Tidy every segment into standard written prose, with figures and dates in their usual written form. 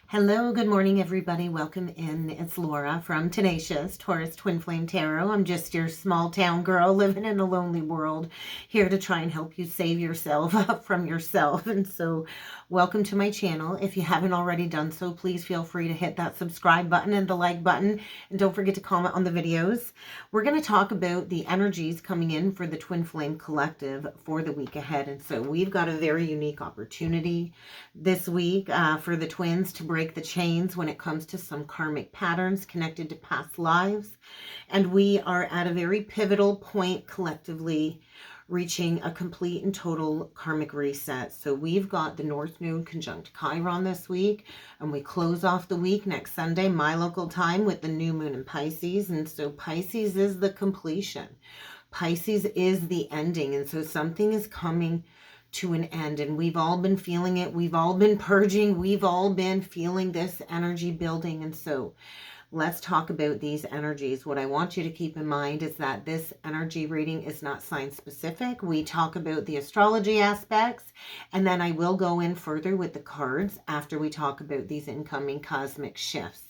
Hello, good morning, everybody. Welcome in. It's Laura from Tenacious Taurus Twin Flame Tarot. I'm just your small town girl living in a lonely world, here to try and help you save yourself from yourself. And so, welcome to my channel. If you haven't already done so, please feel free to hit that subscribe button and the like button. And don't forget to comment on the videos. We're going to talk about the energies coming in for the Twin Flame Collective for the week ahead. And so, we've got a very unique opportunity this week for the twins to break the chains when it comes to some karmic patterns connected to past lives. And we are at a very pivotal point collectively, reaching a complete and total karmic reset. So we've got the North Node conjunct Chiron this week, and we close off the week next Sunday, my local time, with the new moon in Pisces. And so Pisces is the completion. Pisces is the ending. And so something is coming to an end, and we've all been feeling it. We've all been purging. We've all been feeling this energy building. And so let's talk about these energies. What I want you to keep in mind is that this energy reading is not sign specific. We talk about the astrology aspects, and then I will go in further with the cards after we talk about these incoming cosmic shifts.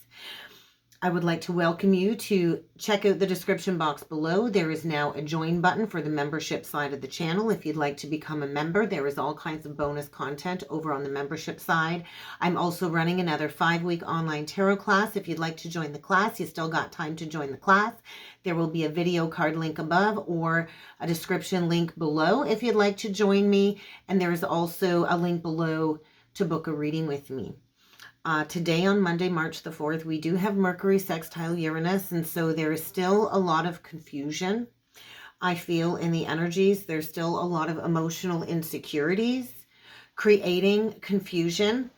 I would like to welcome you to check out the description box below. There is now a join button for the membership side of the channel. If you'd like to become a member, there is all kinds of bonus content over on the membership side. I'm also running another 5-week online tarot class. If you'd like to join the class, you still got time to join the class. There will be a video card link above or a description link below if you'd like to join me. And there is also a link below to book a reading with me. Today on Monday, March the 4th, we do have Mercury sextile Uranus, and so there is still a lot of confusion, I feel, in the energies. There's still a lot of emotional insecurities creating confusion,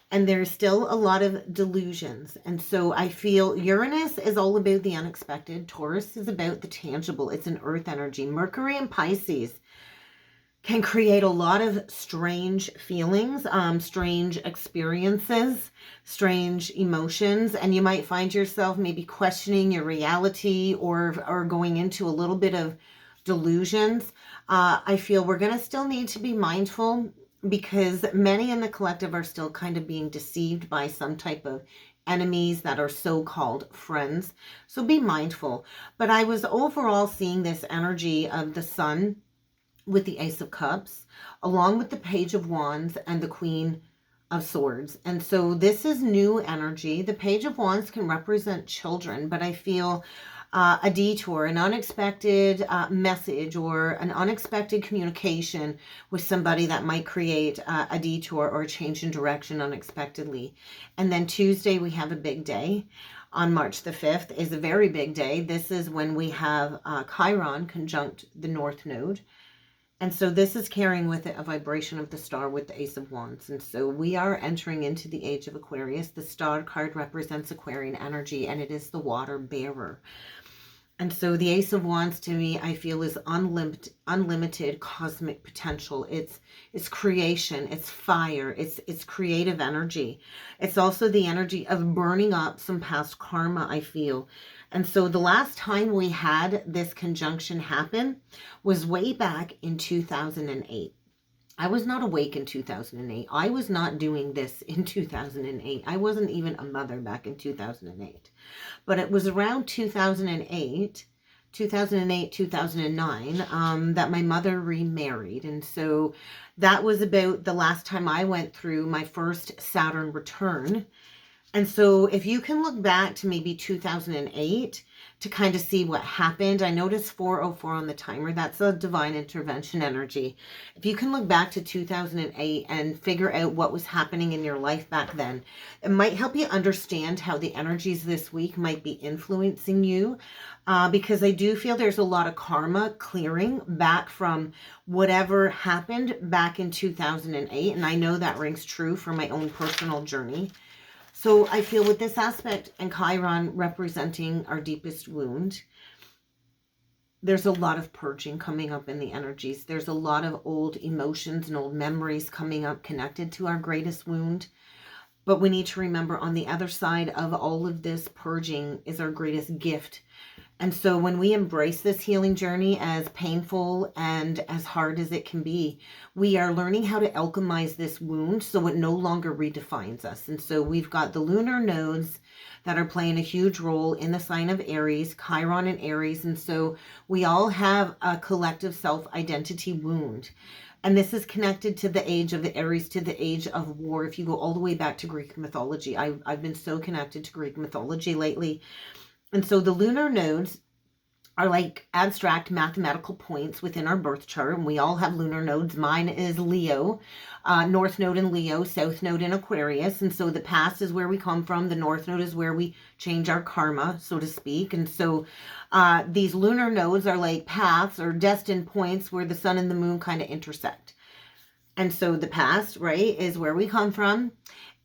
and there's still a lot of delusions. And so I feel Uranus is all about the unexpected. Taurus is about the tangible. It's an earth energy. Mercury and Pisces can create a lot of strange feelings, strange experiences, strange emotions, and you might find yourself maybe questioning your reality or going into a little bit of delusions. I feel we're going to still need to be mindful because many in the collective are still kind of being deceived by some type of enemies that are so-called friends. So be mindful. But I was overall seeing this energy of the sun with the Ace of Cups, along with the Page of Wands and the Queen of Swords. And so this is new energy. The Page of Wands can represent children, but I feel a detour, an unexpected message, or an unexpected communication with somebody that might create a detour or a change in direction unexpectedly. And then Tuesday, we have a big day. On March the 5th is a very big day. This is when we have Chiron conjunct the North Node. And so this is carrying with it a vibration of the star with the Ace of Wands. And so we are entering into the age of Aquarius. The star card represents Aquarian energy, and it is the water bearer. And so the Ace of Wands to me, I feel, is unlimited cosmic potential. It's creation, it's fire, it's creative energy. It's also the energy of burning up some past karma, I feel. And so the last time we had this conjunction happen was way back in 2008. I was not awake in 2008. I was not doing this in 2008. I wasn't even a mother back in 2008. But it was around 2008, 2009, that my mother remarried. And so that was about the last time I went through my first Saturn return. And so if you can look back to maybe 2008 to kind of see what happened, I noticed 404 on the timer. That's a divine intervention energy. If you can look back to 2008 and figure out what was happening in your life back then, it might help you understand how the energies this week might be influencing you. Because I do feel there's a lot of karma clearing back from whatever happened back in 2008. And I know that rings true for my own personal journey. So I feel with this aspect and Chiron representing our deepest wound, there's a lot of purging coming up in the energies. There's a lot of old emotions and old memories coming up connected to our greatest wound. But we need to remember on the other side of all of this purging is our greatest gift And so when we embrace this healing journey, as painful and as hard as it can be, we are learning how to alchemize this wound so it no longer redefines us. And so we've got the lunar nodes that are playing a huge role in the sign of Aries, Chiron and Aries. And so we all have a collective self-identity wound. And this is connected to the age of the Aries, to the age of war. If you go all the way back to Greek mythology, I've been so connected to Greek mythology lately. And so the lunar nodes are like abstract mathematical points within our birth chart. And we all have lunar nodes. Mine is Leo, North Node in Leo, South Node in Aquarius. And so the past is where we come from. The North Node is where we change our karma, so to speak. And so these lunar nodes are like paths or destined points where the sun and the moon kind of intersect. And so the past, right, is where we come from.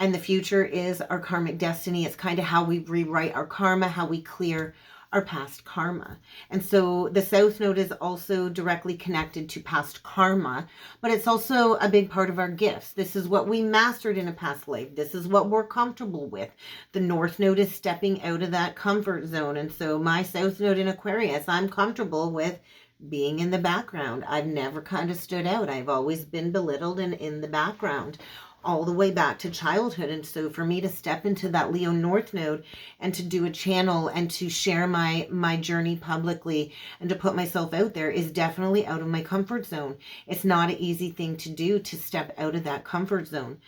And the future is our karmic destiny. It's kind of how we rewrite our karma, how we clear our past karma. And so the South Node is also directly connected to past karma, but it's also a big part of our gifts. This is what we mastered in a past life. This is what we're comfortable with. The North Node is stepping out of that comfort zone. And so my South Node in Aquarius, I'm comfortable with being in the background. I've never kind of stood out. I've always been belittled and in the background, all the way back to childhood. And so for me to step into that Leo North Node and to do a channel and to share my journey publicly and to put myself out there is definitely out of my comfort zone. It's not an easy thing to do, to step out of that comfort zone.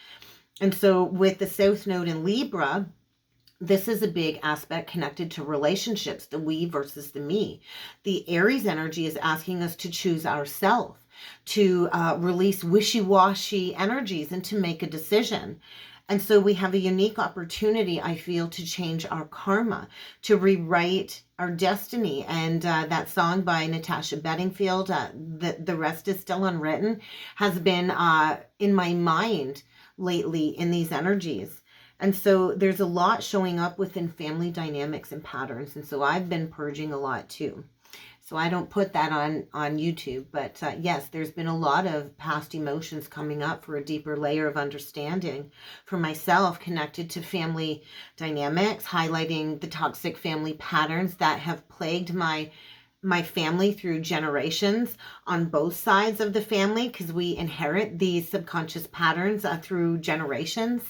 And so with the South Node in Libra, this is a big aspect connected to relationships, the we versus the me. The Aries energy is asking us to choose ourselves, to release wishy-washy energies and to make a decision. And so we have a unique opportunity, I feel, to change our karma, to rewrite our destiny. And that song by Natasha Bedingfield, The Rest is Still Unwritten, has been in my mind lately in these energies. And so there's a lot showing up within family dynamics and patterns. And so I've been purging a lot too. So I don't put that on YouTube, but yes, there's been a lot of past emotions coming up for a deeper layer of understanding for myself connected to family dynamics, highlighting the toxic family patterns that have plagued my family through generations on both sides of the family, because we inherit these subconscious patterns through generations.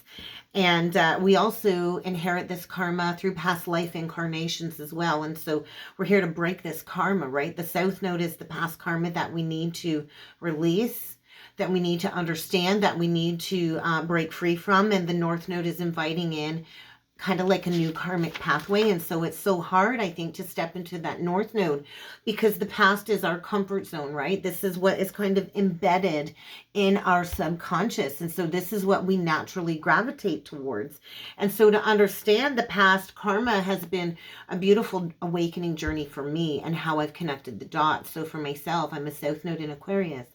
And we also inherit this karma through past life incarnations as well. And so we're here to break this karma, right? The South Node is the past karma that we need to release, that we need to understand, that we need to break free from. And the North Node is inviting in kind of like a new karmic pathway. And so it's so hard, I think, to step into that North Node because the past is our comfort zone, right? This is what is kind of embedded in our subconscious. And so this is what we naturally gravitate towards. And so to understand the past karma has been a beautiful awakening journey for me and how I've connected the dots. So for myself, I'm a South Node in Aquarius.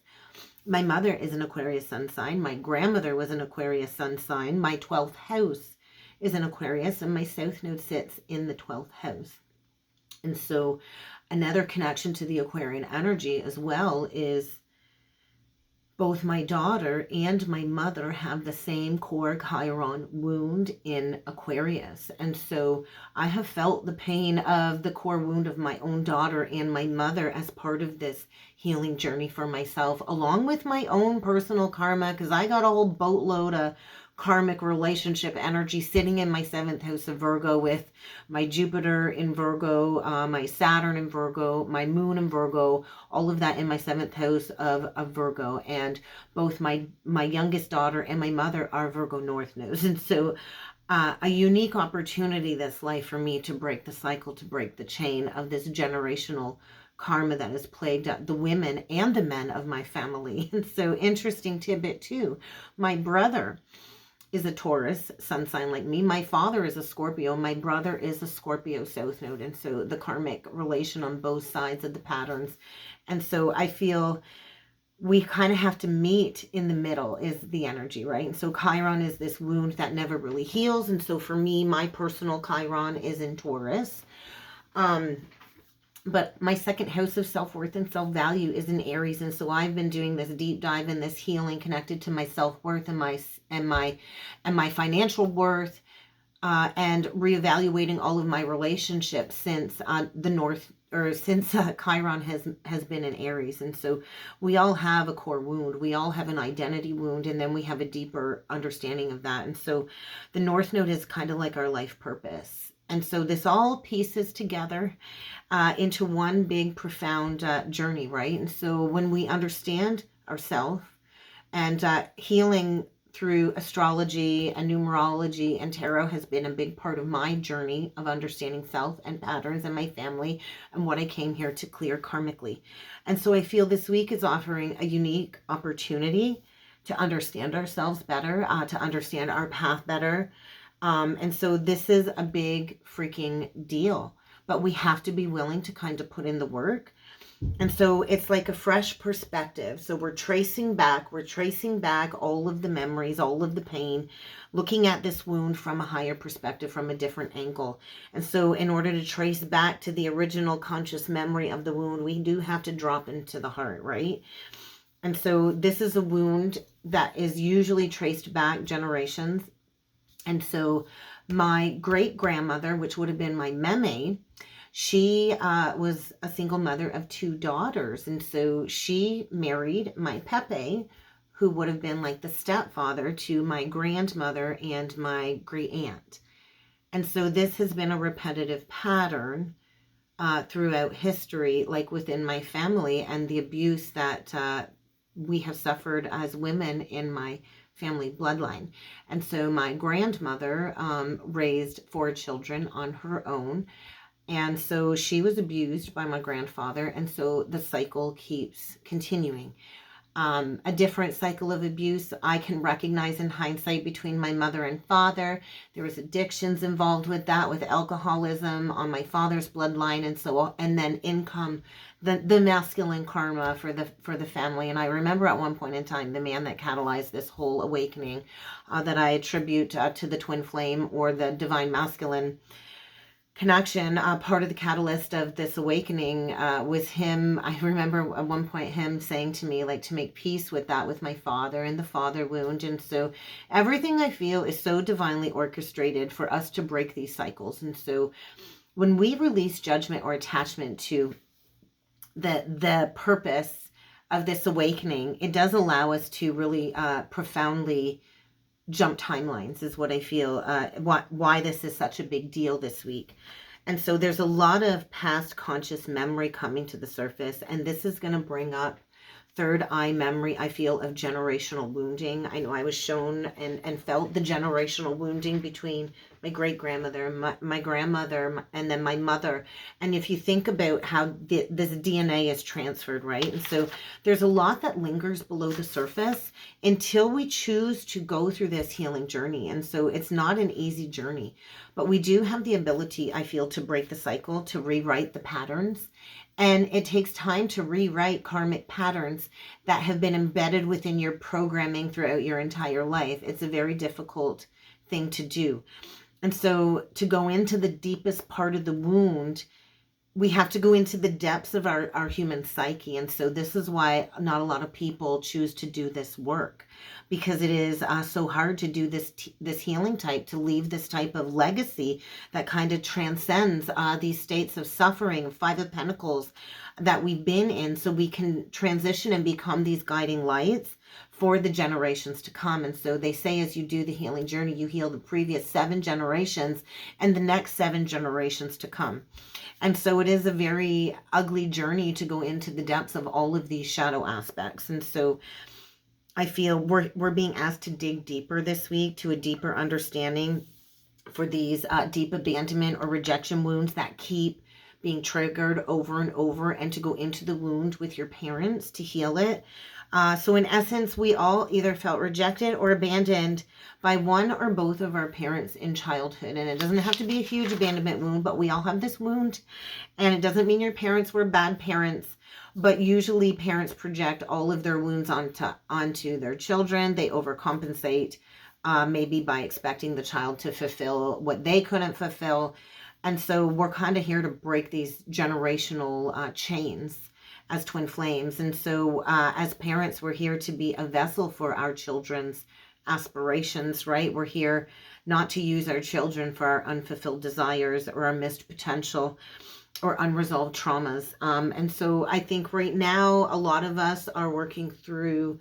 My mother is an Aquarius sun sign. My grandmother was an Aquarius sun sign. My 12th house is an Aquarius, and my South Node sits in the 12th house. And so another connection to the Aquarian energy as well is both my daughter and my mother have the same core Chiron wound in Aquarius. And so I have felt the pain of the core wound of my own daughter and my mother as part of this healing journey for myself, along with my own personal karma, because I got a whole boatload of karmic relationship energy sitting in my 7th house of Virgo with my Jupiter in Virgo, my Saturn in Virgo, my moon in Virgo, all of that in my 7th house of Virgo. And both my youngest daughter and my mother are Virgo North nodes. And so a unique opportunity this life for me to break the cycle, to break the chain of this generational karma that has plagued the women and the men of my family. And so interesting tidbit too, my brother is a Taurus sun sign like me. My father is a Scorpio. My brother is a Scorpio South Node. And so the karmic relation on both sides of the patterns. And so I feel we kind of have to meet in the middle is the energy, right? And so Chiron is this wound that never really heals. And so for me, my personal Chiron is in Taurus. But my 2nd house of self-worth and self-value is in Aries. And so I've been doing this deep dive in this healing connected to my self-worth and my financial worth, and reevaluating all of my relationships since the North, or since Chiron has been in Aries. And so we all have a core wound. We all have an identity wound, and then we have a deeper understanding of that. And so the North Node is kind of like our life purpose. And so this all pieces together into one big, profound journey, right? And so when we understand ourselves, and healing through astrology and numerology and tarot has been a big part of my journey of understanding self and patterns and my family and what I came here to clear karmically. And so I feel this week is offering a unique opportunity to understand ourselves better, to understand our path better. And so this is a big freaking deal, but we have to be willing to kind of put in the work. And so it's like a fresh perspective. So we're tracing back all of the memories, all of the pain, looking at this wound from a higher perspective, from a different angle. And so in order to trace back to the original conscious memory of the wound, we do have to drop into the heart, right? And so this is a wound that is usually traced back generations. And so my great grandmother, which would have been my meme, she was a single mother of 2 daughters. And so she married my Pepe, who would have been like the stepfather to my grandmother and my great aunt. And so this has been a repetitive pattern throughout history, like within my family, and the abuse that we have suffered as women in my family bloodline. And so my grandmother raised 4 children on her own. And so she was abused by my grandfather. And so the cycle keeps continuing. A different cycle of abuse I can recognize in hindsight between my mother and father. There was addictions involved with that, with alcoholism on my father's bloodline, and so, and then income, the masculine karma for the family. And I remember at one point in time, the man that catalyzed this whole awakening that I attribute to the twin flame or the divine masculine connection, part of the catalyst of this awakening was him. I remember at one point him saying to me, like, to make peace with that, with my father and the father wound. And so everything I feel is so divinely orchestrated for us to break these cycles. And so when we release judgment or attachment to the purpose of this awakening, it does allow us to really profoundly jump timelines, is what I feel, why this is such a big deal this week. And so there's a lot of past conscious memory coming to the surface, and this is going to bring up third eye memory, I feel, of generational wounding. I know I was shown and felt the generational wounding between my great-grandmother, my grandmother, and then my mother. And if you think about how this DNA is transferred, right? And so there's a lot that lingers below the surface until we choose to go through this healing journey. And so it's not an easy journey, but we do have the ability, I feel, to break the cycle, to rewrite the patterns. And it takes time to rewrite karmic patterns that have been embedded within your programming throughout your entire life. It's a very difficult thing to do. And so to go into the deepest part of the wound, we have to go into the depths of our human psyche. And so this is why not a lot of people choose to do this work, because it is so hard to do this healing type, to leave this type of legacy that kind of transcends these states of suffering, 5 of Pentacles that we've been in, so we can transition and become these guiding lights for the generations to come. And so they say, as you do the healing journey, you heal the previous 7 generations and the next 7 generations to come. And so it is a very ugly journey to go into the depths of all of these shadow aspects. And so I feel we're being asked to dig deeper this week, to a deeper understanding for these deep abandonment or rejection wounds that keep being triggered over and over, and to go into the wound with your parents to heal it. So in essence, we all either felt rejected or abandoned by one or both of our parents in childhood. And it doesn't have to be a huge abandonment wound, but we all have this wound. And it doesn't mean your parents were bad parents, but usually parents project all of their wounds onto their children. They overcompensate, maybe by expecting the child to fulfill what they couldn't fulfill. And so we're kind of here to break these generational chains as twin flames. And so as parents, we're here to be a vessel for our children's aspirations, right? We're here not to use our children for our unfulfilled desires or our missed potential or unresolved traumas. And so I think right now, a lot of us are working through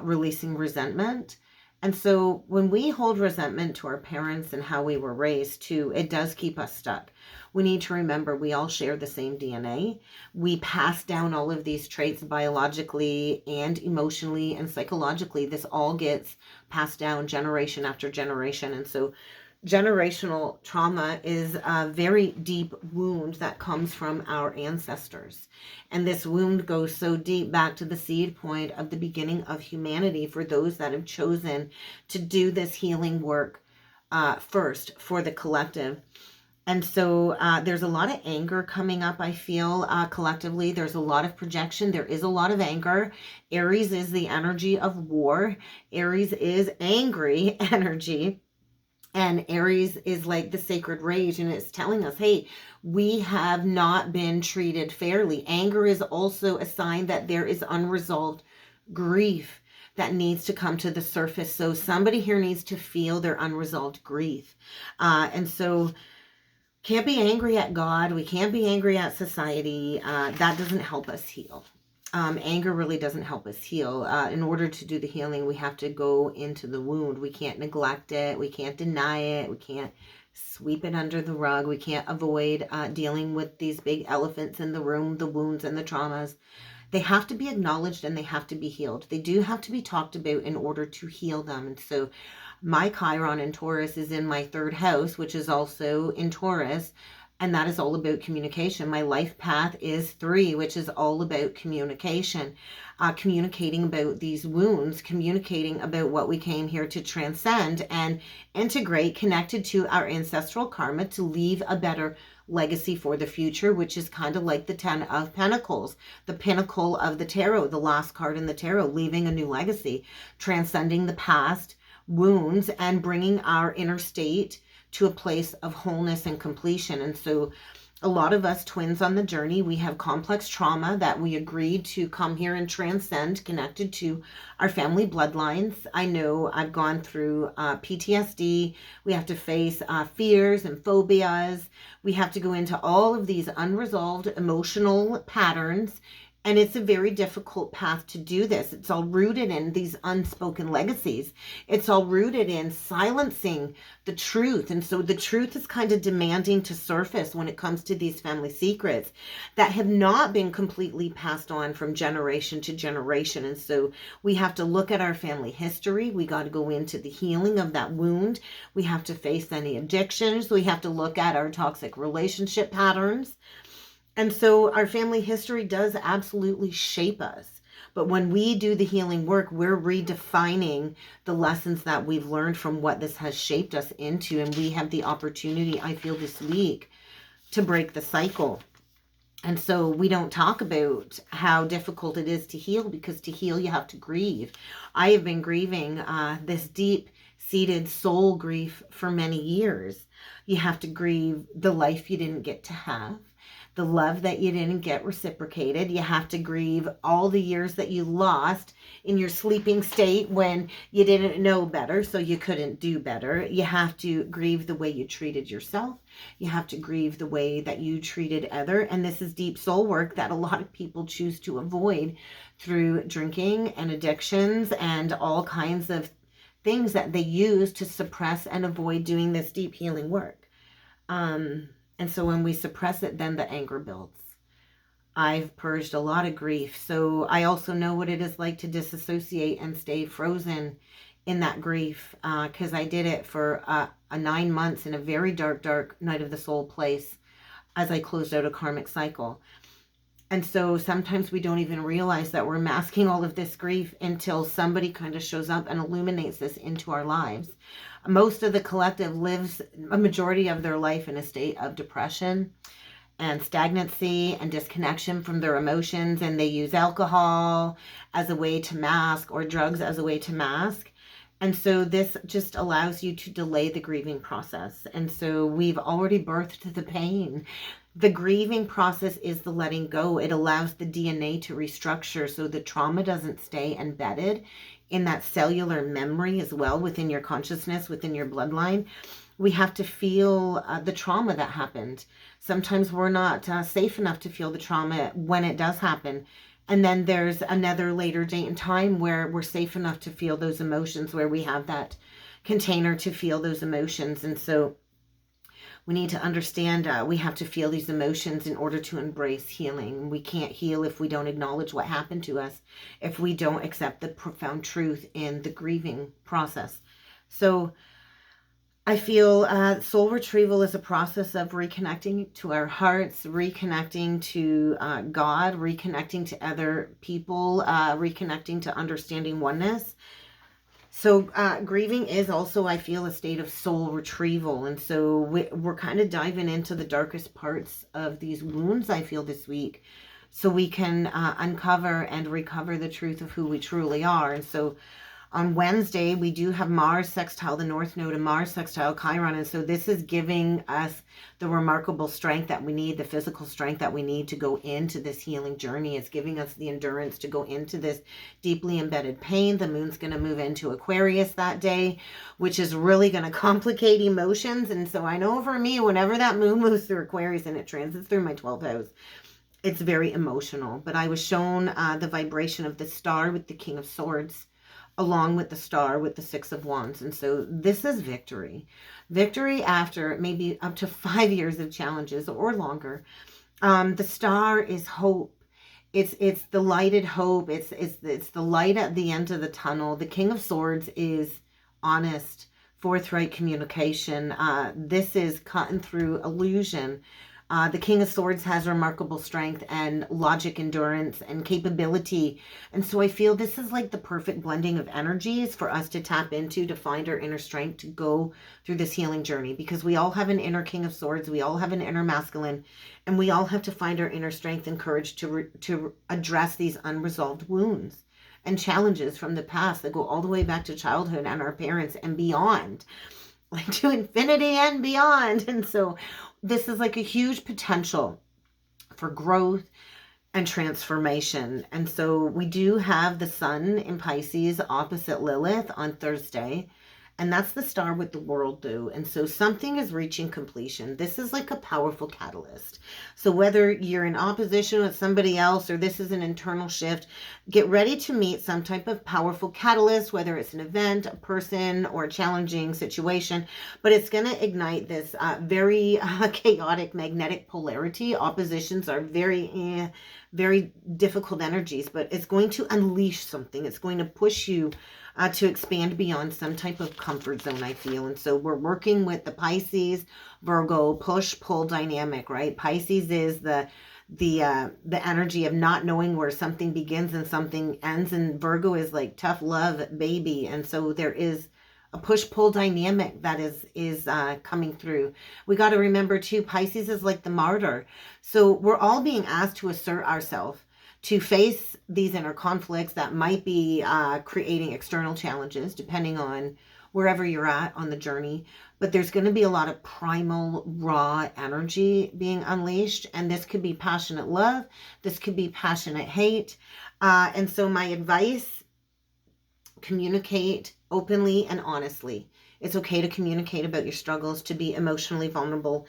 releasing resentment. And so when we hold resentment to our parents and how we were raised too, it does keep us stuck. We need to remember we all share the same DNA. We pass down all of these traits biologically and emotionally and psychologically. This all gets passed down generation after generation. And so generational trauma is a very deep wound that comes from our ancestors. And this wound goes so deep back to the seed point of the beginning of humanity for those that have chosen to do this healing work first for the collective. And so there's a lot of anger coming up, I feel, collectively. There's a lot of projection. There is a lot of anger. Aries is the energy of war. Aries is angry energy. And Aries is like the sacred rage, and it's telling us, hey, we have not been treated fairly. Anger is also a sign that there is unresolved grief that needs to come to the surface. So somebody here needs to feel their unresolved grief. And so can't be angry at God. We can't be angry at society. That doesn't help us heal. Anger really doesn't help us heal. In order to do the healing, we have to go into the wound. We can't neglect it. We can't deny it. We can't sweep it under the rug. We can't avoid dealing with these big elephants in the room, the wounds and the traumas. They have to be acknowledged and they have to be healed. They do have to be talked about in order to heal them. And so my Chiron in Taurus is in my third house, which is also in Taurus. And that is all about communication. My life path is 3, which is all about communication. Communicating about these wounds, communicating about what we came here to transcend and integrate, connected to our ancestral karma to leave a better legacy for the future, which is kind of like the 10 of Pentacles, the pinnacle of the tarot, the last card in the tarot, leaving a new legacy, transcending the past wounds and bringing our inner state to a place of wholeness and completion. And so a lot of us twins on the journey, we have complex trauma that we agreed to come here and transcend, connected to our family bloodlines. I know I've gone through PTSD. We have to face fears and phobias. We have to go into all of these unresolved emotional patterns. And it's a very difficult path to do this. It's all rooted in these unspoken legacies. It's all rooted in silencing the truth. And so the truth is kind of demanding to surface when it comes to these family secrets that have not been completely passed on from generation to generation. And so we have to look at our family history. We got to go into the healing of that wound. We have to face any addictions. We have to look at our toxic relationship patterns. And so our family history does absolutely shape us. But when we do the healing work, we're redefining the lessons that we've learned from what this has shaped us into. And we have the opportunity, I feel, this week to break the cycle. And so we don't talk about how difficult it is to heal, because to heal, you have to grieve. I have been grieving this deep-seated soul grief for many years. You have to grieve the life you didn't get to have, the love that you didn't get reciprocated. You have to grieve all the years that you lost in your sleeping state when you didn't know better, so you couldn't do better. You have to grieve the way you treated yourself. You have to grieve the way that you treated other. And this is deep soul work that a lot of people choose to avoid through drinking and addictions and all kinds of things that they use to suppress and avoid doing this deep healing work. And so when we suppress it, then the anger builds. I've purged a lot of grief. So I also know what it is like to disassociate and stay frozen in that grief, because I did it for 9 months in a very dark, dark night of the soul place as I closed out a karmic cycle. And so sometimes we don't even realize that we're masking all of this grief until somebody kind of shows up and illuminates this into our lives. Most of the collective lives a majority of their life in a state of depression and stagnancy and disconnection from their emotions. And they use alcohol as a way to mask, or drugs as a way to mask. And so this just allows you to delay the grieving process. And so we've already birthed the pain. The grieving process is the letting go. It allows the DNA to restructure so the trauma doesn't stay embedded in that cellular memory as well, within your consciousness, within your bloodline. We have to feel the trauma that happened. Sometimes we're not safe enough to feel the trauma when it does happen. And then there's another later date and time where we're safe enough to feel those emotions, where we have that container to feel those emotions. And so we need to understand we have to feel these emotions in order to embrace healing. We can't heal if we don't acknowledge what happened to us, if we don't accept the profound truth in the grieving process. So I feel soul retrieval is a process of reconnecting to our hearts, reconnecting to God, reconnecting to other people, reconnecting to understanding oneness. So grieving is also, I feel, a state of soul retrieval. And so we're kind of diving into the darkest parts of these wounds, I feel, this week, so we can uncover and recover the truth of who we truly are. And so on Wednesday, we do have Mars sextile the North Node and Mars sextile Chiron. And so this is giving us the remarkable strength that we need, the physical strength that we need to go into this healing journey. It's giving us the endurance to go into this deeply embedded pain. The moon's going to move into Aquarius that day, which is really going to complicate emotions. And so I know for me, whenever that moon moves through Aquarius and it transits through my 12th house, it's very emotional. But I was shown the vibration of the star with the King of Swords, along with the star with the Six of Wands. And so this is victory. Victory after maybe up to 5 years of challenges or longer. The star is hope. It's the lighted hope. It's the light at the end of the tunnel. The King of Swords is honest, forthright communication. This is cutting through illusion. The King of Swords has remarkable strength and logic, endurance, and capability. And so I feel this is like the perfect blending of energies for us to tap into, to find our inner strength, to go through this healing journey. Because we all have an inner King of Swords, we all have an inner masculine, and we all have to find our inner strength and courage to address these unresolved wounds and challenges from the past that go all the way back to childhood and our parents and beyond, like to infinity and beyond. And so this is like a huge potential for growth and transformation. And so we do have the sun in Pisces opposite Lilith on Thursday. And that's the star with the worldview. And so something is reaching completion. This is like a powerful catalyst. So whether you're in opposition with somebody else or this is an internal shift, get ready to meet some type of powerful catalyst, whether it's an event, a person, or a challenging situation. But it's going to ignite this very chaotic magnetic polarity. Oppositions are very difficult energies, but it's going to unleash something. It's going to push you to expand beyond some type of comfort zone, I feel. And so we're working with the Pisces, Virgo, push-pull dynamic, right? Pisces is the energy of not knowing where something begins and something ends. And Virgo is like tough love, baby. And so there is a push-pull dynamic that is coming through. We got to remember too, Pisces is like the martyr. So we're all being asked to assert ourselves, to face these inner conflicts that might be creating external challenges, depending on wherever you're at on the journey. But there's going to be a lot of primal, raw energy being unleashed. And this could be passionate love. This could be passionate hate. And so my advice, communicate openly and honestly. It's okay to communicate about your struggles, to be emotionally vulnerable.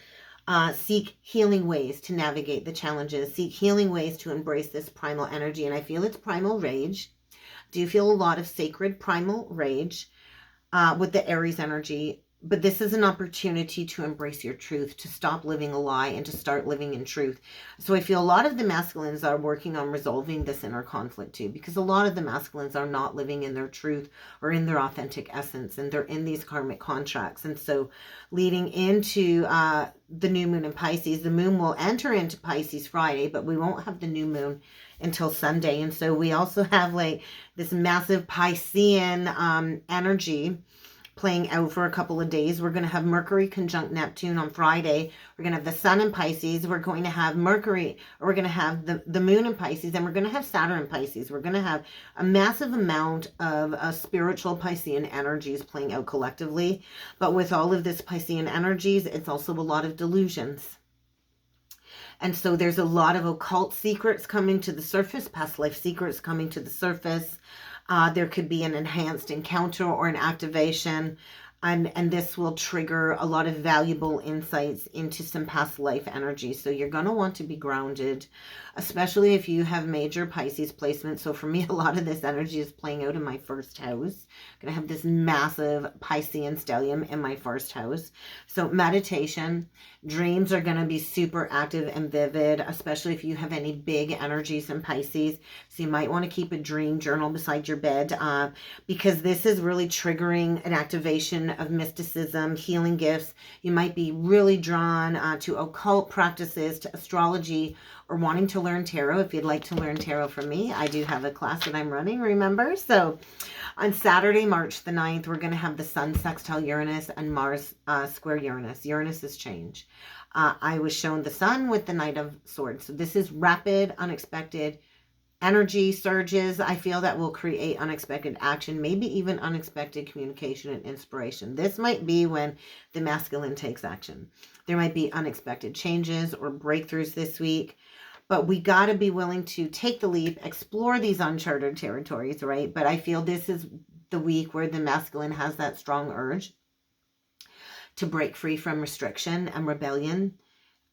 Seek healing ways to navigate the challenges. Seek healing ways to embrace this primal energy. And I feel it's primal rage. Do you feel a lot of sacred primal rage with the Aries energy? But this is an opportunity to embrace your truth, to stop living a lie and to start living in truth. So I feel a lot of the masculines are working on resolving this inner conflict too, because a lot of the masculines are not living in their truth or in their authentic essence, and they're in these karmic contracts. And so leading into the new moon in Pisces, the moon will enter into Pisces Friday, but we won't have the new moon until Sunday. And so we also have like this massive Piscean energy playing out for a couple of days. We're going to have Mercury conjunct Neptune on Friday. We're going to have the sun in Pisces. We're going to have Mercury, or we're going to have the moon in Pisces, and we're going to have Saturn in Pisces. We're going to have a massive amount of spiritual Piscean energies playing out collectively. But with all of this Piscean energies, it's also a lot of delusions. And so there's a lot of occult secrets coming to the surface, past life secrets coming to the surface. There could be an enhanced encounter or an activation. And this will trigger a lot of valuable insights into some past life energy. So you're going to want to be grounded, especially if you have major Pisces placement. So for me, a lot of this energy is playing out in my first house. I'm going to have this massive Piscean stellium in my first house. So meditation, dreams are going to be super active and vivid, especially if you have any big energies in Pisces. So you might want to keep a dream journal beside your bed because this is really triggering an activation of mysticism, healing gifts. You might be really drawn to occult practices, to astrology, or wanting to learn tarot. If you'd like to learn tarot from me, I do have a class that I'm running, remember? So on Saturday, March the 9th, we're going to have the Sun sextile Uranus and Mars square Uranus. Uranus is change. I was shown the Sun with the Knight of Swords. So this is rapid, unexpected energy surges. I feel that will create unexpected action, maybe even unexpected communication and inspiration. This might be when the masculine takes action. There might be unexpected changes or breakthroughs this week, but we got to be willing to take the leap, explore these uncharted territories, right? But I feel this is the week where the masculine has that strong urge to break free from restriction and rebellion.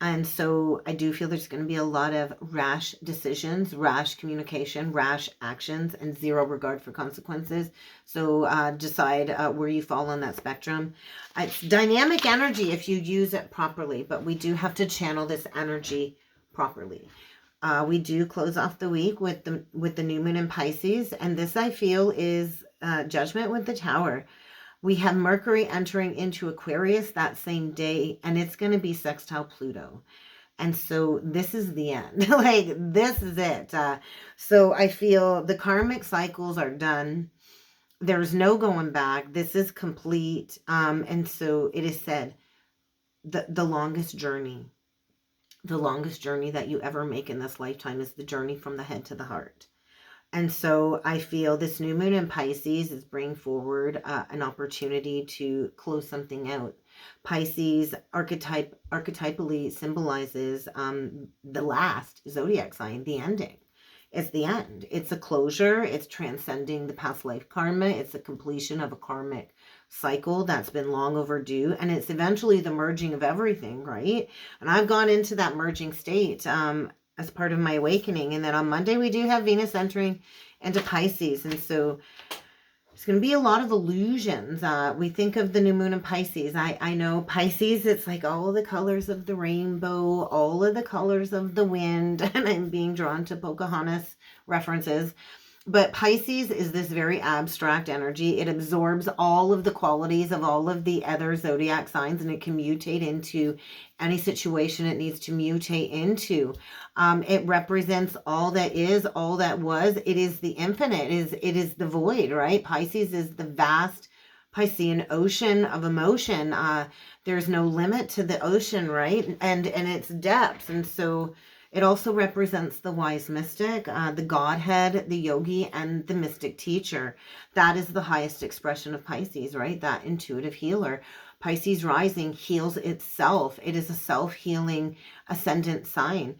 And so I do feel there's going to be a lot of rash decisions, rash communication, rash actions, and zero regard for consequences. So decide where you fall on that spectrum. It's dynamic energy if you use it properly, but we do have to channel this energy properly. We do close off the week with the new moon in Pisces, and this I feel is judgment with the Tower. We have Mercury entering into Aquarius that same day, and it's going to be sextile Pluto. And so this is the end. Like, this is it. So I feel the karmic cycles are done. There's no going back. This is complete. And so it is said, the longest journey that you ever make in this lifetime is the journey from the head to the heart. And so I feel this new moon in Pisces is bringing forward an opportunity to close something out. Pisces archetypally symbolizes the last zodiac sign, the ending. It's the end. It's a closure. It's transcending the past life karma. It's the completion of a karmic cycle that's been long overdue. And it's eventually the merging of everything, right? And I've gone into that merging state as part of my awakening. And then on Monday, we do have Venus entering into Pisces. And so it's going to be a lot of illusions. We think of the new moon in Pisces. I know Pisces, it's like all the colors of the rainbow, all of the colors of the wind. And I'm being drawn to Pocahontas references. But Pisces is this very abstract energy. It absorbs all of the qualities of all of the other zodiac signs, and it can mutate into any situation it needs to mutate into. It represents all that is, all that was. It is the infinite. It is the void, right? Pisces is the vast Piscean ocean of emotion. There's no limit to the ocean, right? And its depths. And so it also represents the wise mystic, the Godhead, the yogi, and the mystic teacher. That is the highest expression of Pisces, right? That intuitive healer. Pisces rising heals itself. It is a self-healing ascendant sign.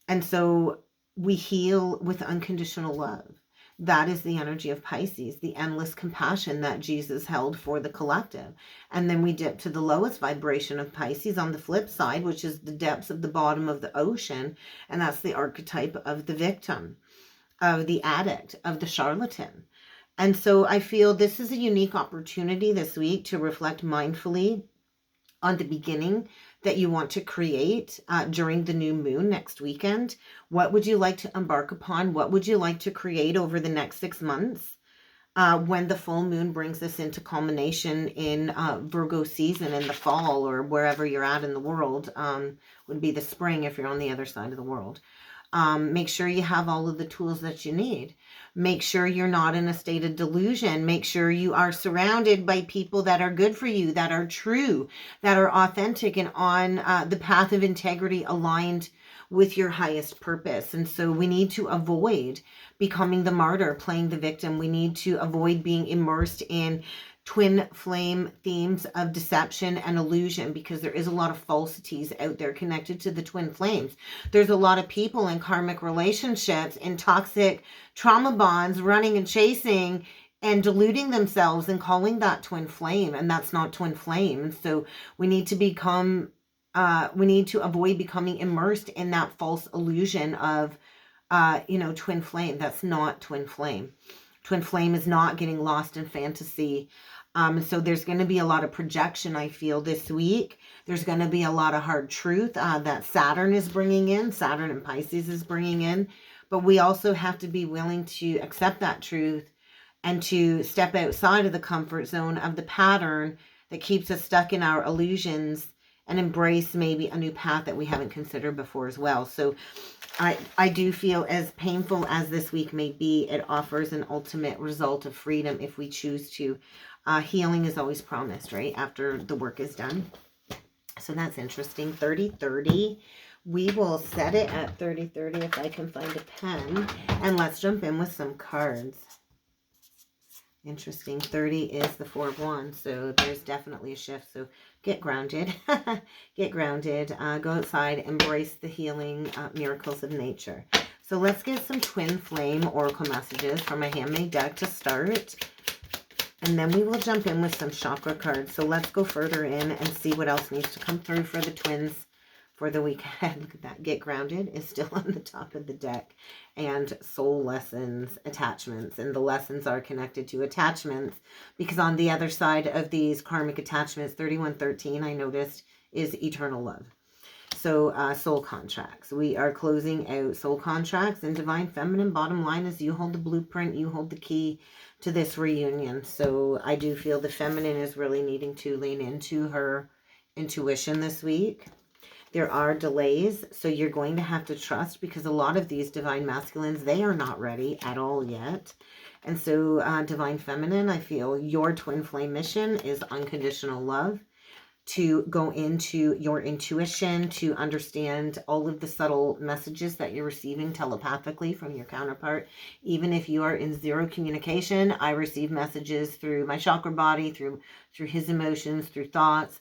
And so we heal with unconditional love. That is the energy of Pisces, the endless compassion that Jesus held for the collective. And then we dip to the lowest vibration of Pisces on the flip side, which is the depths of the bottom of the ocean. And that's the archetype of the victim, of the addict, of the charlatan. And so I feel this is a unique opportunity this week to reflect mindfully on the beginning that you want to create during the new moon next weekend. What would you like to embark upon? What would you like to create over the next 6 months when the full moon brings us into culmination in Virgo season in the fall, or wherever you're at in the world, would be the spring if you're on the other side of the world. Make sure you have all of the tools that you need. Make sure you're not in a state of delusion. Make sure you are surrounded by people that are good for you, that are true, that are authentic and on the path of integrity aligned with your highest purpose. And so we need to avoid becoming the martyr, playing the victim. We need to avoid being immersed in twin flame themes of deception and illusion, because there is a lot of falsities out there connected to the twin flames. There's a lot of people in karmic relationships, in toxic trauma bonds, running and chasing and deluding themselves and calling that twin flame, and that's not twin flame. And so we need to we need to avoid becoming immersed in that false illusion of, twin flame. That's not twin flame. Twin flame is not getting lost in fantasy. So there's going to be a lot of projection, I feel, this week. There's going to be a lot of hard truth that Saturn is bringing in. Saturn and Pisces is bringing in. But we also have to be willing to accept that truth and to step outside of the comfort zone of the pattern that keeps us stuck in our illusions and embrace maybe a new path that we haven't considered before as well. So I do feel, as painful as this week may be, it offers an ultimate result of freedom if we choose to. Healing is always promised, right, after the work is done. So that's interesting. 30-30. We will set it at 30-30 if I can find a pen. And let's jump in with some cards. Interesting. 30 is the 4 of Wands, so there's definitely a shift. So get grounded. Get grounded. Go outside. Embrace the healing miracles of nature. So let's get some twin flame oracle messages from a handmade deck to start. And then we will jump in with some chakra cards. So let's go further in and see what else needs to come through for the twins for the week ahead. Look at that. Get grounded is still on the top of the deck. And soul lessons, attachments. And the lessons are connected to attachments, because on the other side of these karmic attachments, 3113, I noticed, is eternal love. So soul contracts. We are closing out soul contracts, and divine feminine, bottom line is you hold the blueprint, you hold the key to this reunion. So I do feel the feminine is really needing to lean into her intuition this week. There are delays, so you're going to have to trust, because a lot of these divine masculines, they are not ready at all yet. And so divine feminine, I feel your twin flame mission is unconditional love, to go into your intuition, to understand all of the subtle messages that you're receiving telepathically from your counterpart. Even if you are in zero communication, I receive messages through my chakra body, through his emotions, through thoughts,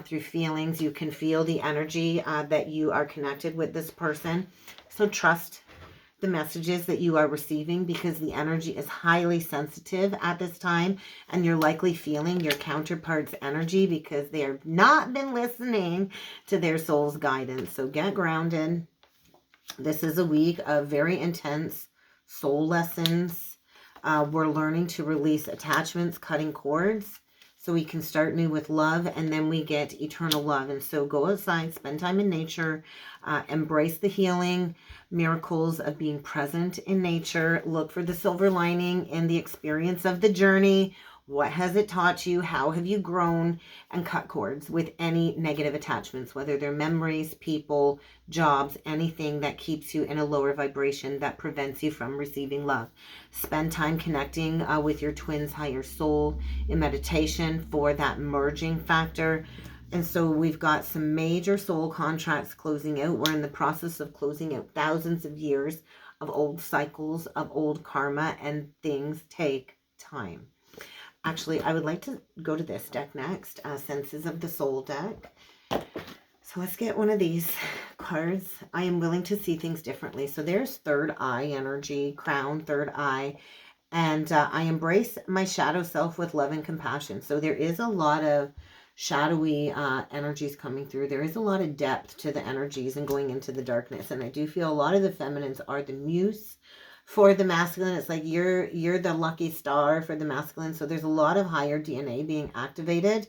through feelings. You can feel the energy that you are connected with this person. So trust the messages that you are receiving, because the energy is highly sensitive at this time, and you're likely feeling your counterpart's energy because they have not been listening to their soul's guidance. So get grounded. This is a week of very intense soul lessons. We're learning to release attachments, cutting cords, so we can start new with love, and then we get eternal love. And so go outside, spend time in nature, embrace the healing miracles of being present in nature. Look for the silver lining in the experience of the journey. What has it taught you? How have you grown? And cut cords with any negative attachments, whether they're memories, people, jobs, anything that keeps you in a lower vibration that prevents you from receiving love. Spend time connecting with your twin's higher soul in meditation for that merging factor. And so we've got some major soul contracts closing out. We're in the process of closing out thousands of years of old cycles, of old karma, and things take time. Actually, I would like to go to this deck next, Senses of the Soul deck. So let's get one of these cards. I am willing to see things differently. So there's third eye energy, crown, third eye. And I embrace my shadow self with love and compassion. So there is a lot of shadowy energies coming through. There is a lot of depth to the energies and going into the darkness. And I do feel a lot of the feminines are the muse. For the masculine, it's like you're the lucky star for the masculine. So there's a lot of higher DNA being activated.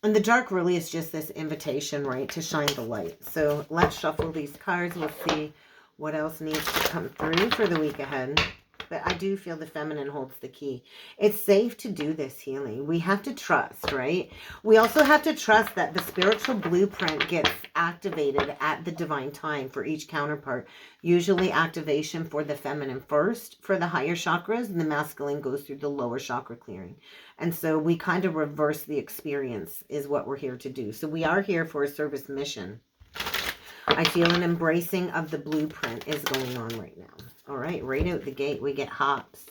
And the dark really is just this invitation, right, to shine the light. So let's shuffle these cards. We'll see what else needs to come through for the week ahead. But I do feel the feminine holds the key. It's safe to do this healing. We have to trust, right? We also have to trust that the spiritual blueprint gets activated at the divine time for each counterpart. Usually activation for the feminine first, for the higher chakras, and the masculine goes through the lower chakra clearing. And so we kind of reverse the experience is what we're here to do. So we are here for a service mission. I feel an embracing of the blueprint is going on right now. All right, right out the gate, we get hops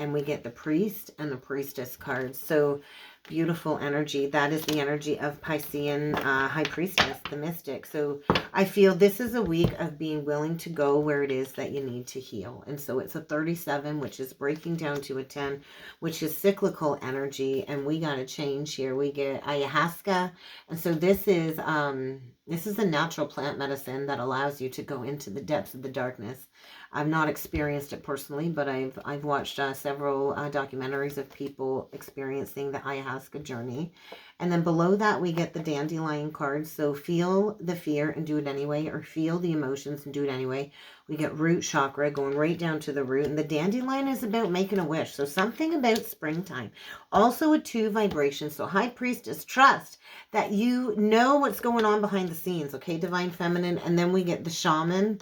And we get the priest and the priestess cards. So beautiful energy. That is the energy of Piscean high priestess, the mystic. So I feel this is a week of being willing to go where it is that you need to heal. And so it's a 37, which is breaking down to a 10, which is cyclical energy. And we got to change here. We get ayahuasca. And so this is a natural plant medicine that allows you to go into the depths of the darkness. I've not experienced it personally, but I've watched several documentaries of people experiencing the ayahuasca journey. And then below that, we get the dandelion cards. So feel the fear and do it anyway, or feel the emotions and do it anyway. We get root chakra going right down to the root. And the dandelion is about making a wish. So something about springtime. Also a 2 vibration. So high priestess, trust that you know what's going on behind the scenes. Okay, divine feminine. And then we get the shaman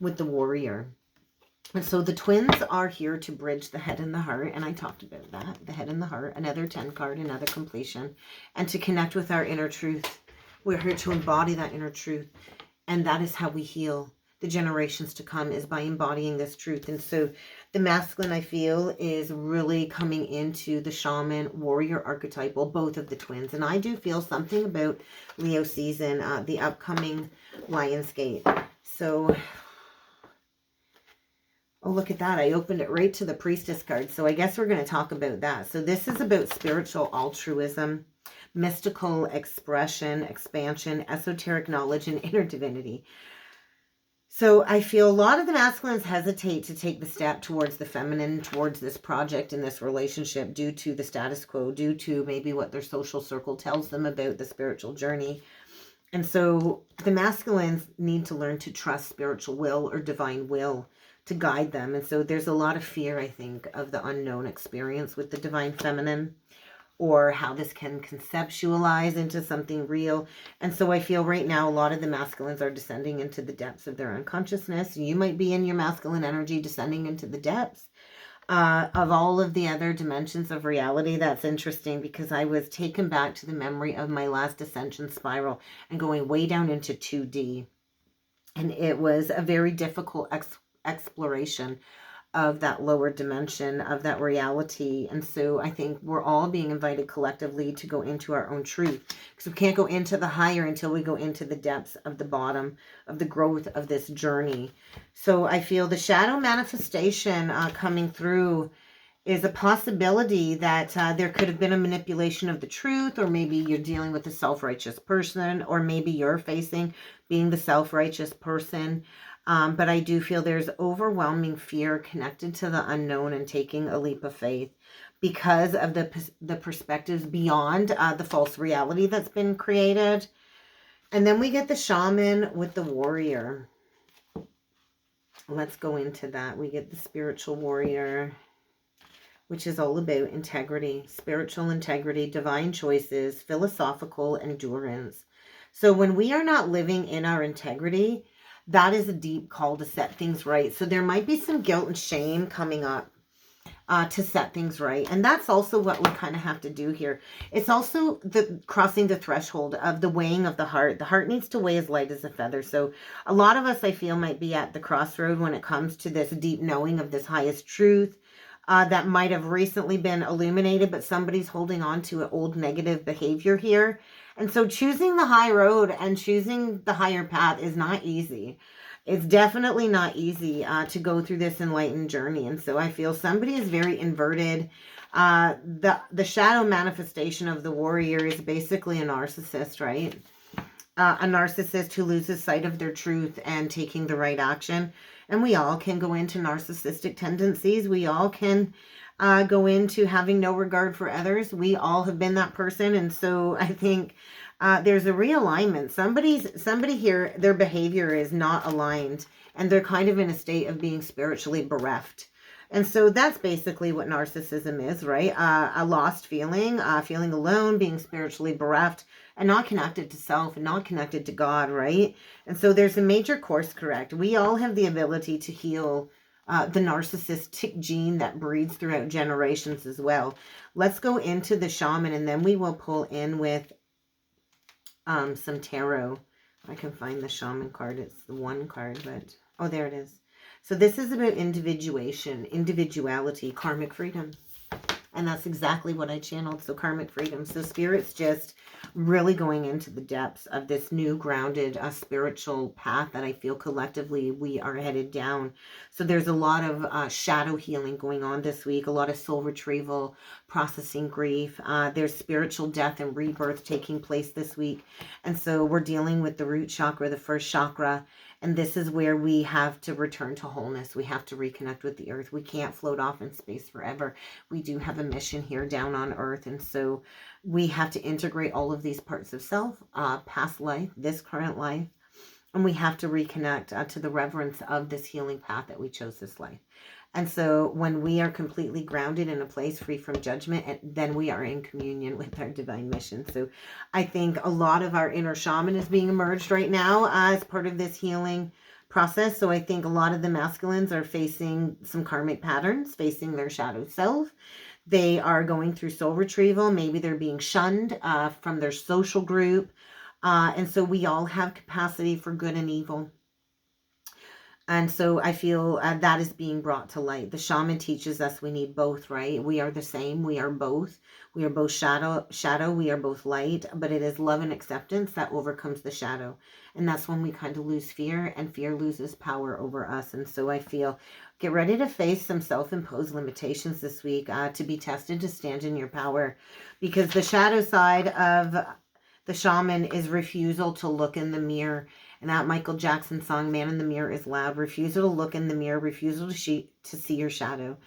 with the warrior. And so the twins are here to bridge the head and the heart. And I talked about that. The head and the heart. Another 10 card, another completion. And to connect with our inner truth. We're here to embody that inner truth. And that is how we heal the generations to come, is by embodying this truth. And so the masculine, I feel, is really coming into the shaman warrior archetypal, both of the twins. And I do feel something about Leo season, the upcoming Lionsgate. So, oh, look at that. I opened it right to the priestess card. So I guess we're going to talk about that. So this is about spiritual altruism, mystical expression, expansion, esoteric knowledge, and inner divinity. So I feel a lot of the masculines hesitate to take the step towards the feminine, towards this project and this relationship, due to the status quo, due to maybe what their social circle tells them about the spiritual journey. And so the masculines need to learn to trust spiritual will or divine will to guide them. And so there's a lot of fear, I think, of the unknown experience with the divine feminine, or how this can conceptualize into something real. And so I feel right now a lot of the masculines are descending into the depths of their unconsciousness. You might be in your masculine energy descending into the depths of all of the other dimensions of reality. That's interesting, because I was taken back to the memory of my last ascension spiral and going way down into 2D. And it was a very difficult exploration of that lower dimension, of that reality. And so I think we're all being invited collectively to go into our own truth, because we can't go into the higher until we go into the depths of the bottom of the growth of this journey. So I feel the shadow manifestation coming through is a possibility that there could have been a manipulation of the truth, or maybe you're dealing with a self-righteous person, or maybe you're facing being the self-righteous person. But I do feel there's overwhelming fear connected to the unknown and taking a leap of faith, because of the perspectives beyond the false reality that's been created. And then we get the shaman with the warrior. Let's go into that. We get the spiritual warrior, which is all about integrity, spiritual integrity, divine choices, philosophical endurance. So when we are not living in our integrity, that is a deep call to set things right. So there might be some guilt and shame coming up to set things right. And that's also what we kind of have to do here. It's also the crossing the threshold of the weighing of the heart. The heart needs to weigh as light as a feather. So a lot of us, I feel, might be at the crossroad when it comes to this deep knowing of this highest truth that might have recently been illuminated, but somebody's holding on to an old negative behavior here. And so choosing the high road and choosing the higher path is not easy. It's definitely not easy to go through this enlightened journey. And so I feel somebody is very inverted. The shadow manifestation of the warrior is basically a narcissist, right? A narcissist who loses sight of their truth and taking the right action. And we all can go into narcissistic tendencies. We all can go into having no regard for others. We all have been that person. And so I think there's a realignment. Somebody here, their behavior is not aligned, and they're kind of in a state of being spiritually bereft. And so that's basically what narcissism is, right? A lost feeling, feeling alone, being spiritually bereft, and not connected to self, and not connected to God, right? And so there's a major course correct. We all have the ability to heal the narcissistic gene that breeds throughout generations as well. Let's go into the shaman, and then we will pull in with some tarot. I can find the shaman card. It's the one card, but oh, there it is. So this is about individuality, karmic freedom. And that's exactly what I channeled. So karmic freedom. So Spirit's just really going into the depths of this new grounded spiritual path that I feel collectively we are headed down. So there's a lot of shadow healing going on this week. A lot of soul retrieval, processing grief. There's spiritual death and rebirth taking place this week. And so we're dealing with the root chakra, the first chakra. And this is where we have to return to wholeness. We have to reconnect with the earth. We can't float off in space forever. We do have a mission here down on earth. And so we have to integrate all of these parts of self, past life, this current life. And we have to reconnect to the reverence of this healing path that we chose this life. And so when we are completely grounded in a place free from judgment, then we are in communion with our divine mission. So I think a lot of our inner shaman is being emerged right now as part of this healing process. So I think a lot of the masculines are facing some karmic patterns, facing their shadow self. They are going through soul retrieval. Maybe they're being shunned from their social group. And so we all have capacity for good and evil. And so I feel that is being brought to light. The shaman teaches us we need both, right? We are the same. We are both. We are both shadow. We are both light. But it is love and acceptance that overcomes the shadow. And that's when we kind of lose fear, and fear loses power over us. And so I feel, get ready to face some self-imposed limitations this week, to be tested, to stand in your power. Because the shadow side of the shaman is refusal to look in the mirror. And that Michael Jackson song, Man in the Mirror, is loud. Refusal to look in the mirror. Refusal to see your shadow.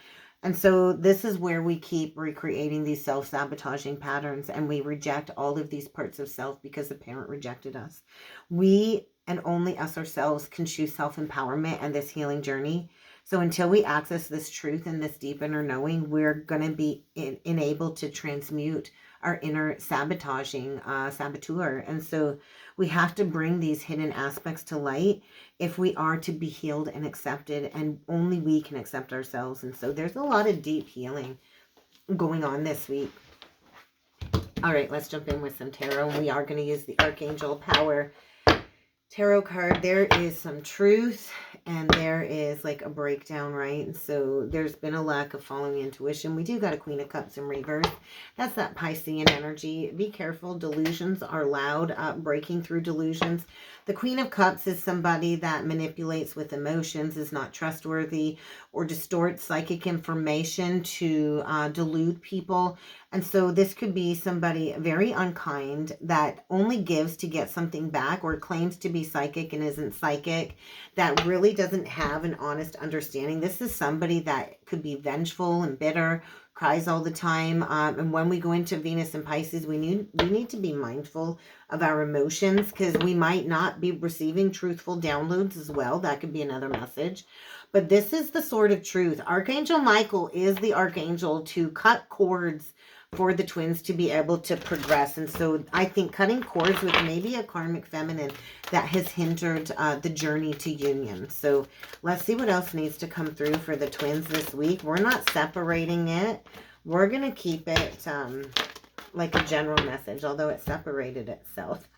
And so this is where we keep recreating these self-sabotaging patterns. And we reject all of these parts of self because the parent rejected us. We, and only us ourselves, can choose self-empowerment and this healing journey. So until we access this truth and this deep inner knowing, we're going to be enabled to transmute our inner sabotaging saboteur. And so we have to bring these hidden aspects to light if we are to be healed and accepted, and only we can accept ourselves. And so there's a lot of deep healing going on this week. All right, let's jump in with some tarot. We are going to use the Archangel Power Tarot card. There is some truth and there is like a breakdown, right? And so there's been a lack of following intuition. We do got a Queen of Cups in reverse. That's that Piscean energy. Be careful. Delusions are loud. Breaking through delusions. The Queen of Cups is somebody that manipulates with emotions, is not trustworthy, or distorts psychic information to delude people. And so this could be somebody very unkind that only gives to get something back, or claims to be psychic and isn't psychic, that really doesn't have an honest understanding. This is somebody that could be vengeful and bitter, cries all the time. And when we go into Venus and Pisces, we need to be mindful of our emotions, because we might not be receiving truthful downloads as well. That could be another message. But this is the sword of truth. Archangel Michael is the archangel to cut cords for the twins to be able to progress. And so I think cutting cords with maybe a karmic feminine that has hindered the journey to union. So let's see what else needs to come through for the twins this week. We're not separating it. We're going to keep it like a general message, although it separated itself.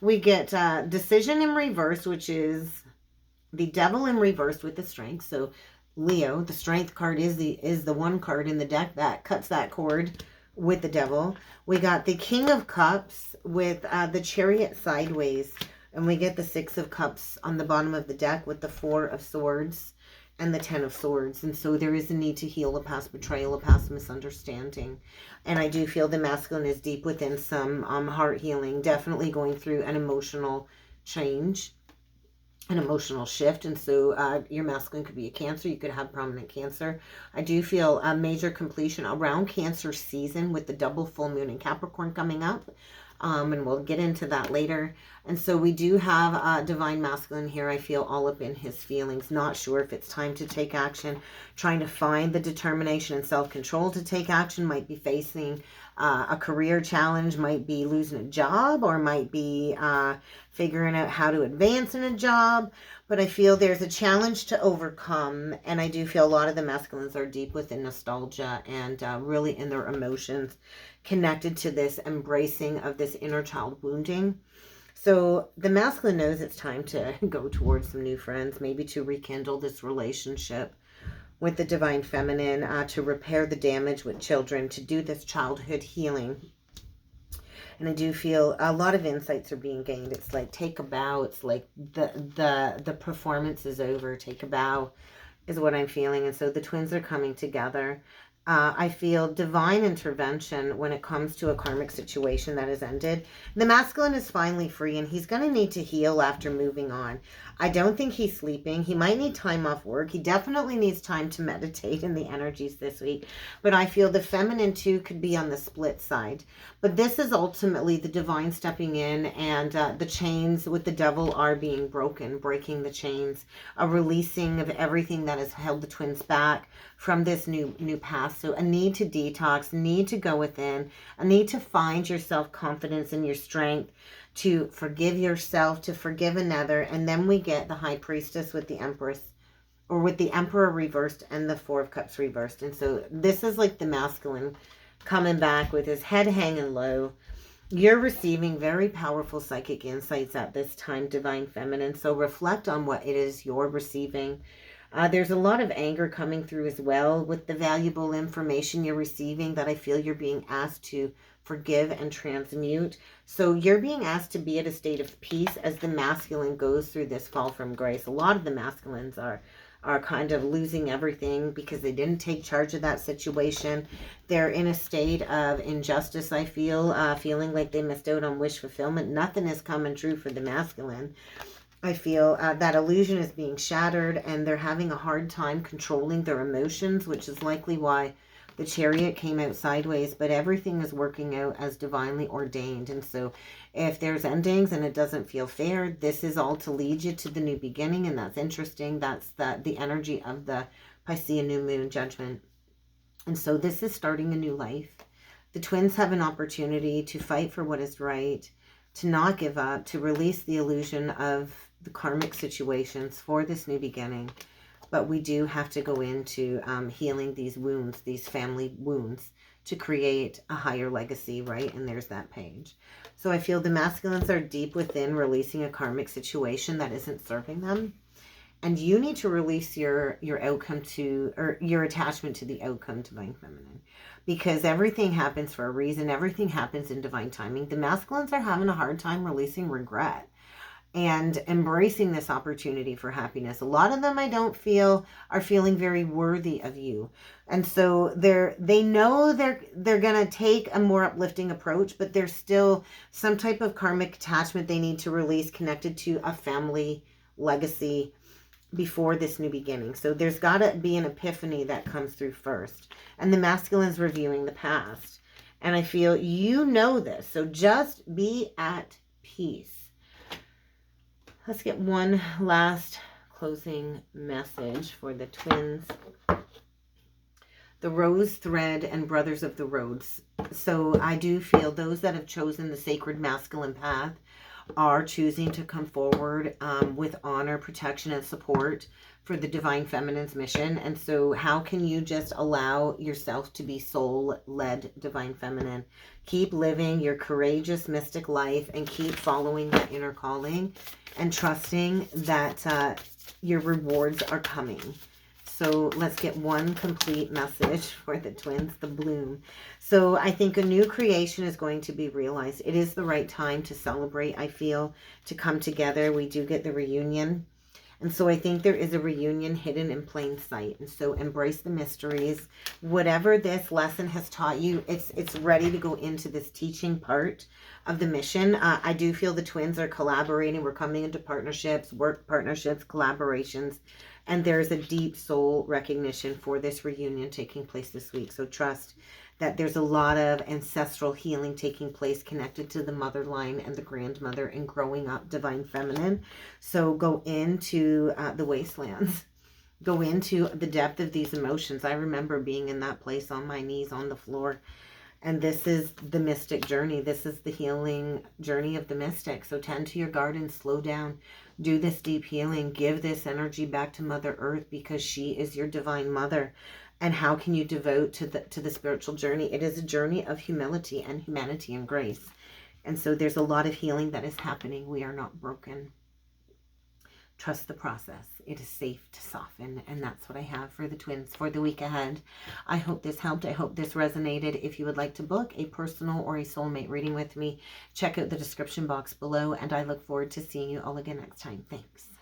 We get decision in reverse, which is the devil in reverse with the strength. So Leo, the strength card is the one card in the deck that cuts that cord with the devil. We got the King of Cups with the Chariot sideways. And we get the Six of Cups on the bottom of the deck with the Four of Swords and the Ten of Swords. And so there is a need to heal a past betrayal, a past misunderstanding. And I do feel the masculine is deep within some heart healing, definitely going through an emotional change, an emotional shift. And so your masculine could be a Cancer. You could have prominent Cancer. I do feel a major completion around Cancer season with the double full moon in Capricorn coming up. And we'll get into that later. And so we do have divine masculine here. I feel all up in his feelings, not sure if it's time to take action, trying to find the determination and self-control to take action, might be facing a career challenge, might be losing a job, or might be figuring out how to advance in a job. But I feel there's a challenge to overcome. And I do feel a lot of the masculines are deep within nostalgia and really in their emotions, connected to this embracing of this inner child wounding. So the masculine knows it's time to go towards some new friends, maybe to rekindle this relationship with the divine feminine, to repair the damage with children, to do this childhood healing. And I do feel a lot of insights are being gained. It's like, take a bow. It's like the performance is over. Take a bow is what I'm feeling. And so the twins are coming together. I feel divine intervention when it comes to a karmic situation that has ended. The masculine is finally free, and he's going to need to heal after moving on. I don't think he's sleeping. He might need time off work. He definitely needs time to meditate in the energies this week. But I feel the feminine too could be on the split side. But this is ultimately the divine stepping in, and the chains with the devil are being broken, breaking the chains, a releasing of everything that has held the twins back from this new past. So a need to detox, need to go within, a need to find your self-confidence and your strength, to forgive yourself, to forgive another. And then we get the High Priestess with the Empress, or with the Emperor reversed and the Four of Cups reversed. And so this is like the masculine coming back with his head hanging low. You're receiving very powerful psychic insights at this time, divine feminine. So reflect on what it is you're receiving. There's a lot of anger coming through as well with the valuable information you're receiving, that I feel you're being asked to forgive and transmute. So you're being asked to be at a state of peace as the masculine goes through this fall from grace. A lot of the masculines are kind of losing everything because they didn't take charge of that situation. They're in a state of injustice, I feel, feeling like they missed out on wish fulfillment. Nothing is coming true for the masculine. I feel that illusion is being shattered, and they're having a hard time controlling their emotions, which is likely why the Chariot came out sideways. But everything is working out as divinely ordained. And so if there's endings and it doesn't feel fair, this is all to lead you to the new beginning. And that's interesting. That's the energy of the Piscean new moon judgment. And so this is starting a new life. The twins have an opportunity to fight for what is right, to not give up, to release the illusion of the karmic situations for this new beginning. But we do have to go into healing these wounds, these family wounds, to create a higher legacy, right? And there's that page. So I feel the masculines are deep within releasing a karmic situation that isn't serving them. And you need to release your outcome to, or your attachment to the outcome, divine feminine. Because everything happens for a reason. Everything happens in divine timing. The masculines are having a hard time releasing regret and embracing this opportunity for happiness. A lot of them, I don't feel, are feeling very worthy of you. And so they know they're going to take a more uplifting approach, but there's still some type of karmic attachment they need to release connected to a family legacy before this new beginning. So there's got to be an epiphany that comes through first. And the masculine's reviewing the past. And I feel you know this. So just be at peace. Let's get one last closing message for the twins. The Rose Thread and Brothers of the Roads. So I do feel those that have chosen the sacred masculine path are choosing to come forward with honor, protection, and support for the divine feminine's mission. And so how can you just allow yourself to be soul-led divine feminine? Keep living your courageous mystic life and keep following that inner calling and trusting that your rewards are coming. So let's get one complete message for the twins, the bloom. So I think a new creation is going to be realized. It is the right time to celebrate, I feel, to come together. We do get the reunion. And so I think there is a reunion hidden in plain sight. And so embrace the mysteries. Whatever this lesson has taught you, it's ready to go into this teaching part of the mission. I do feel the twins are collaborating. We're coming into partnerships, work partnerships, collaborations. And there's a deep soul recognition for this reunion taking place this week. So trust that there's a lot of ancestral healing taking place connected to the mother line and the grandmother and growing up divine feminine. So go into the wastelands. Go into the depth of these emotions. I remember being in that place on my knees on the floor. And this is the mystic journey. This is the healing journey of the mystic. So tend to your garden, slow down, do this deep healing, give this energy back to Mother Earth because she is your divine mother. And how can you devote to the spiritual journey? It is a journey of humility and humanity and grace. And so there's a lot of healing that is happening. We are not broken. Trust the process. It is safe to soften. And that's what I have for the twins for the week ahead. I hope this helped. I hope this resonated. If you would like to book a personal or a soulmate reading with me, check out the description box below. And I look forward to seeing you all again next time. Thanks.